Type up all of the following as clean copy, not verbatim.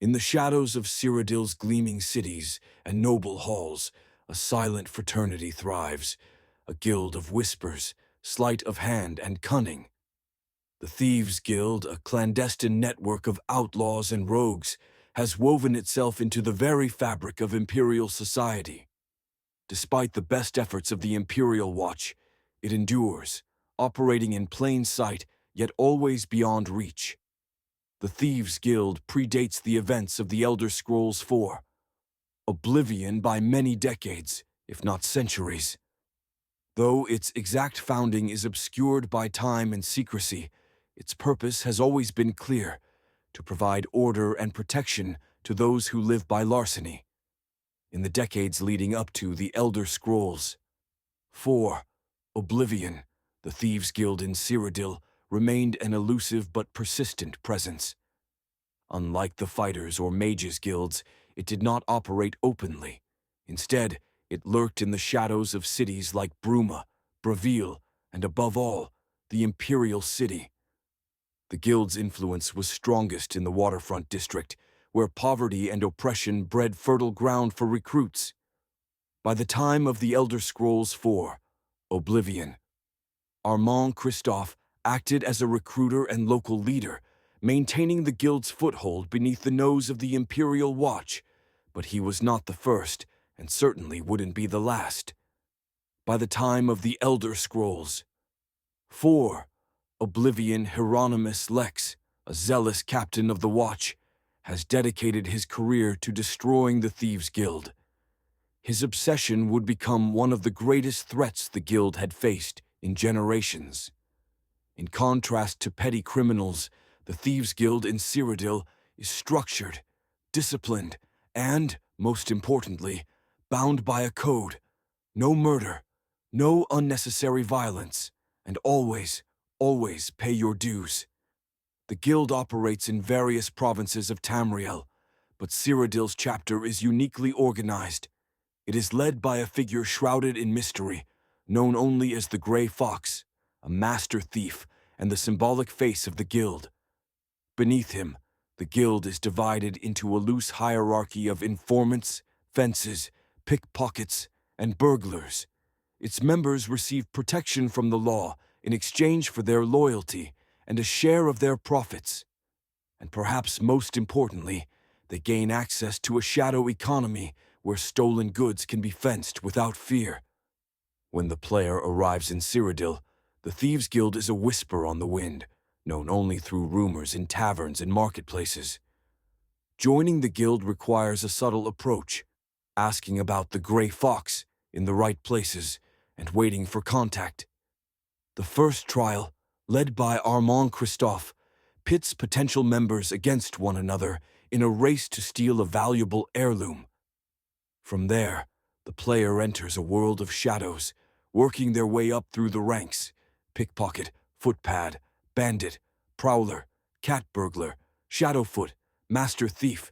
In the shadows of Cyrodiil's gleaming cities and noble halls, a silent fraternity thrives, a guild of whispers, sleight of hand and cunning. The Thieves Guild, a clandestine network of outlaws and rogues, has woven itself into the very fabric of imperial society. Despite the best efforts of the Imperial Watch, it endures, operating in plain sight, yet always beyond reach. The Thieves Guild predates the events of the Elder Scrolls IV, Oblivion by many decades, if not centuries. Though its exact founding is obscured by time and secrecy, its purpose has always been clear: to provide order and protection to those who live by larceny. In the decades leading up to the Elder Scrolls IV, Oblivion, the Thieves Guild in Cyrodiil remained an elusive but persistent presence. Unlike the Fighters or Mages guilds, it did not operate openly. Instead, it lurked in the shadows of cities like Bruma, Bravil, and above all, the Imperial City. The guild's influence was strongest in the waterfront district, where poverty and oppression bred fertile ground for recruits. By the time of the Elder Scrolls IV, Oblivion, Armand Christophe acted as a recruiter and local leader, maintaining the guild's foothold beneath the nose of the Imperial Watch, but he was not the first, and certainly wouldn't be the last. By the time of the Elder Scrolls IV, Oblivion Hieronymus Lex, a zealous captain of the Watch, has dedicated his career to destroying the Thieves Guild. His obsession would become one of the greatest threats the guild had faced in generations. In contrast to petty criminals, the Thieves Guild in Cyrodiil is structured, disciplined, and, most importantly, bound by a code: no murder, no unnecessary violence, and always pay your dues. The guild operates in various provinces of Tamriel, but Cyrodiil's chapter is uniquely organized. It is led by a figure shrouded in mystery, known only as the Grey Fox, a master thief and the symbolic face of the guild. Beneath him, the guild is divided into a loose hierarchy of informants, fences, pickpockets, and burglars. Its members receive protection from the law in exchange for their loyalty and a share of their profits. And perhaps most importantly, they gain access to a shadow economy where stolen goods can be fenced without fear. When the player arrives in Cyrodiil, the Thieves Guild is a whisper on the wind, known only through rumors in taverns and marketplaces. Joining the guild requires a subtle approach, asking about the Grey Fox in the right places and waiting for contact. The first trial, led by Armand Christophe, pits potential members against one another in a race to steal a valuable heirloom. From there, the player enters a world of shadows, working their way up through the ranks: pickpocket, footpad, bandit, prowler, cat burglar, shadowfoot, master thief.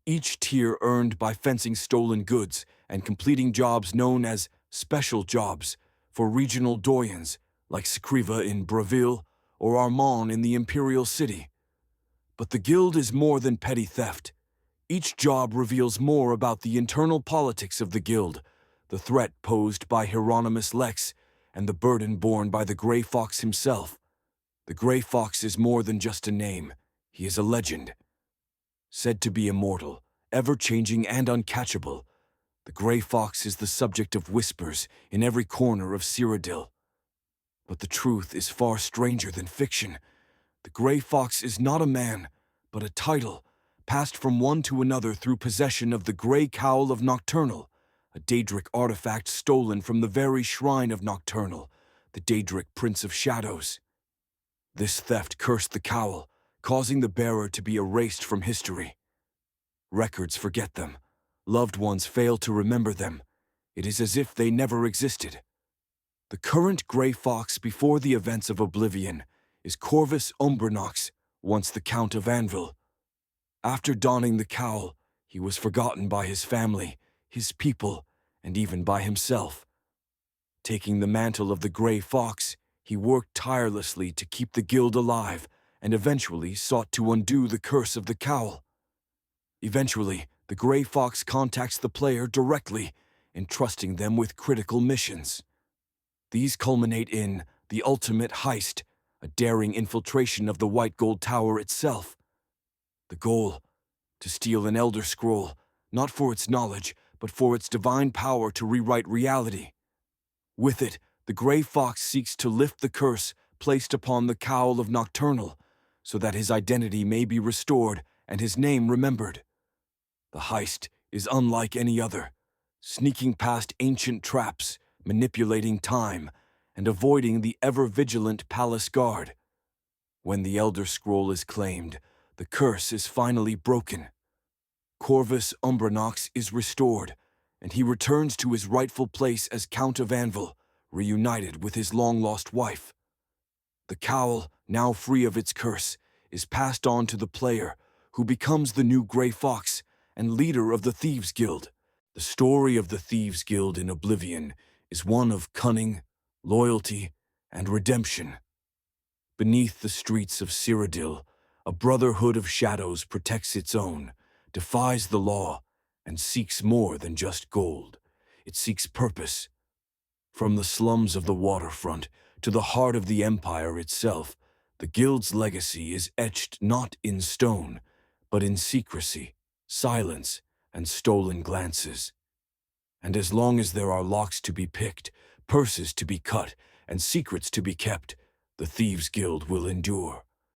Each tier earned by fencing stolen goods and completing jobs known as special jobs for regional doyens like Scriva in Bravil or Armand in the Imperial City. But the guild is more than petty theft. Each job reveals more about the internal politics of the guild, the threat posed by Hieronymus Lex, and the burden borne by the Grey Fox himself. The Grey Fox is more than just a name. He is a legend. Said to be immortal, ever-changing and uncatchable, the Grey Fox is the subject of whispers in every corner of Cyrodiil. But the truth is far stranger than fiction. The Grey Fox is not a man, but a title, passed from one to another through possession of the Grey Cowl of Nocturnal, a Daedric artifact stolen from the very shrine of Nocturnal, the Daedric Prince of Shadows. This theft cursed the cowl, causing the bearer to be erased from history. Records forget them. Loved ones fail to remember them. It is as if they never existed. The current Grey Fox before the events of Oblivion is Corvus Umbernox, once the Count of Anvil. After donning the cowl, he was forgotten by his family, his people, and even by himself. Taking the mantle of the Grey Fox, he worked tirelessly to keep the guild alive and eventually sought to undo the curse of the cowl. Eventually, the Gray Fox contacts the player directly, entrusting them with critical missions. These culminate in the ultimate heist, a daring infiltration of the White Gold Tower itself. The goal: to steal an Elder Scroll, not for its knowledge, but for its divine power to rewrite reality. With it, the Gray Fox seeks to lift the curse placed upon the Cowl of Nocturnal, so that his identity may be restored and his name remembered. The heist is unlike any other, sneaking past ancient traps, manipulating time, and avoiding the ever-vigilant palace guard. When the Elder Scroll is claimed, the curse is finally broken. Corvus Umbranox is restored, and he returns to his rightful place as Count of Anvil, reunited with his long-lost wife. The cowl, now free of its curse, is passed on to the player, who becomes the new Gray Fox and leader of the Thieves Guild. The story of the Thieves Guild in Oblivion is one of cunning, loyalty, and redemption. Beneath the streets of Cyrodiil, a brotherhood of shadows protects its own, defies the law, and seeks more than just gold. It seeks purpose. From the slums of the waterfront to the heart of the Empire itself, the Guild's legacy is etched not in stone, but in secrecy, silence, and stolen glances. And as long as there are locks to be picked, purses to be cut, and secrets to be kept, the Thieves' Guild will endure.